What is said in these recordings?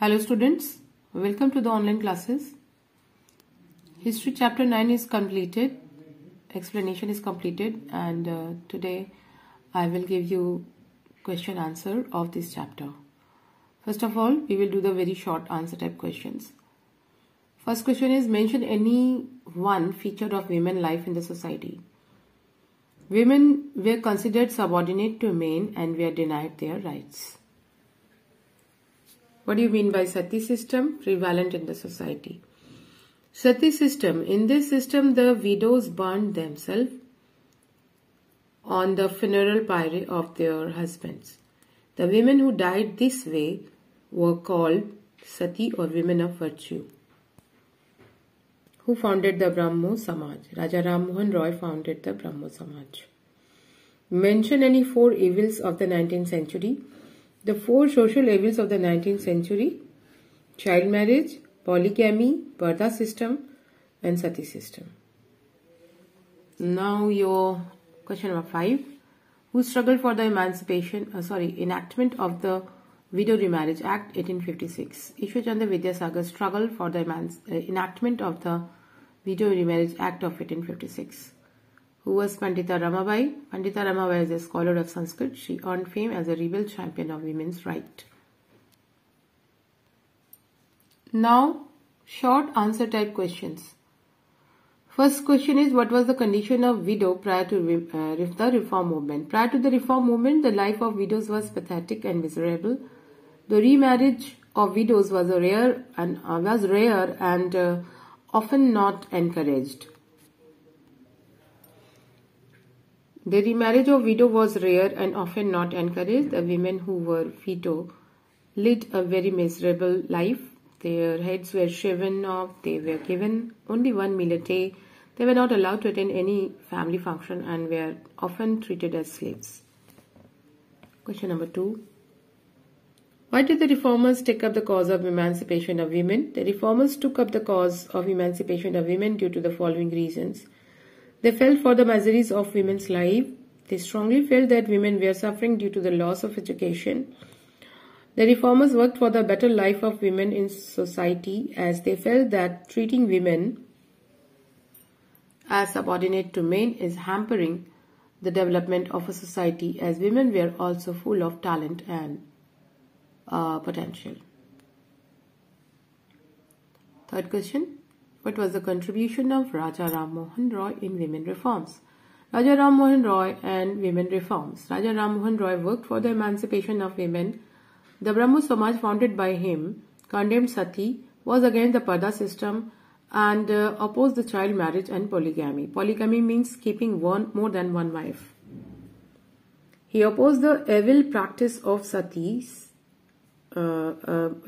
Hello students, welcome to the online classes. History chapter 9 is completed, explanation is completed, and today I will give you question answer of this chapter. First of all, we will do the very short answer type questions. First question is, mention any one feature of women life in the society. Women were considered subordinate to men and were denied their rights. What do you mean by Sati system? Prevalent in the society. Sati system. In this system, the widows burned themselves on the funeral pyre of their husbands. The women who died this way were called Sati or women of virtue. Who founded the Brahmo Samaj? Raja Ram Mohan Roy founded the Brahmo Samaj. Mention any 4 evils of the 19th century. The 4 social evils of the 19th century: child marriage, polygamy, Parda system, and Sati system. Now your question number 5. Who struggled for the enactment of the Widow Remarriage Act 1856? Ishwar Chandra Vidyasagar struggled for the enactment of the Widow Remarriage Act of 1856. Who was Pandita Ramabai? Pandita Ramabai is a scholar of Sanskrit. She earned fame as a rebel champion of women's rights. Now, short answer type questions. First question is, what was the condition of widow prior to the reform movement? Prior to the reform movement, the life of widows was pathetic and miserable. The remarriage of widows was rare and often not encouraged. The remarriage of widow was rare and often not encouraged. The women who were widow led a very miserable life. Their heads were shaven off. They were given only 1 meal a day. They were not allowed to attend any family function and were often treated as slaves. Question number 2. Why did the reformers take up the cause of emancipation of women? The reformers took up the cause of emancipation of women due to the following reasons. They felt for the miseries of women's life. They strongly felt that women were suffering due to the loss of education. The reformers worked for the better life of women in society, as they felt that treating women as subordinate to men is hampering the development of a society, as women were also full of talent and potential. Third question. What was the contribution of Raja Ram Mohan Roy in women reforms? Raja Ram Mohan Roy and women reforms. Raja Ram Mohan Roy worked for the emancipation of women. The Brahmo Samaj founded by him condemned Sati, was against the Parda system, and opposed the child marriage and polygamy. Polygamy means keeping more than one wife. He opposed the evil practice of Sati's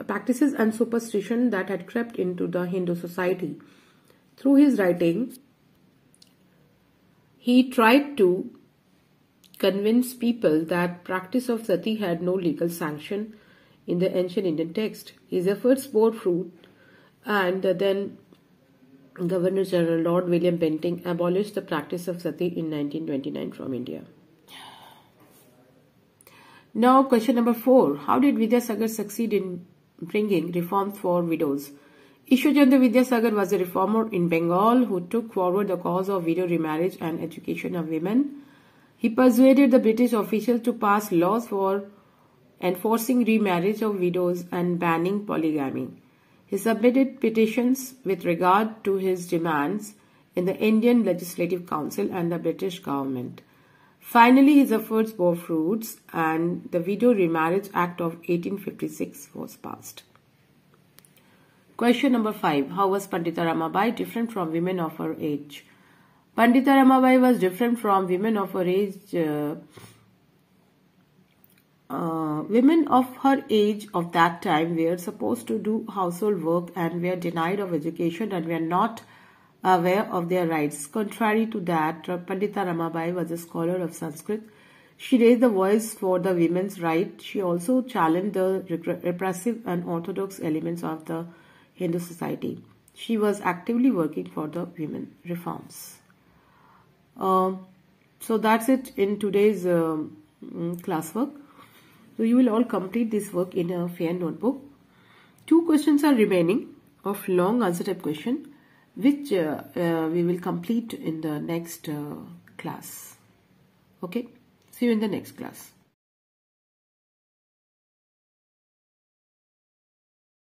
practices and superstition that had crept into the Hindu society. Through his writing, he tried to convince people that practice of sati had no legal sanction in the ancient Indian text. His efforts bore fruit, and then Governor General Lord William Bentinck abolished the practice of sati in 1929 from India. Now, question number 4. How did Vidyasagar succeed in bringing reforms for widows? Ishwar Chandra Vidyasagar was a reformer in Bengal who took forward the cause of widow remarriage and education of women. He persuaded the British officials to pass laws for enforcing remarriage of widows and banning polygamy. He submitted petitions with regard to his demands in the Indian Legislative Council and the British government. Finally, his efforts bore fruits and the Widow Remarriage Act of 1856 was passed. Question number 5. How was Pandita Ramabai different from women of her age? Pandita Ramabai was different from women of her age. Women of her age of that time were supposed to do household work and were denied of education and were not aware of their rights. Contrary to that, Pandita Ramabai was a scholar of Sanskrit. She raised the voice for the women's right. She also challenged the repressive and orthodox elements of the Hindu society. She was actively working for the women reforms. So that's it in today's classwork. So you will all complete this work in a fair notebook. 2 questions are remaining of long answer type question, which we will complete in the next class. Okay, see you in the next class.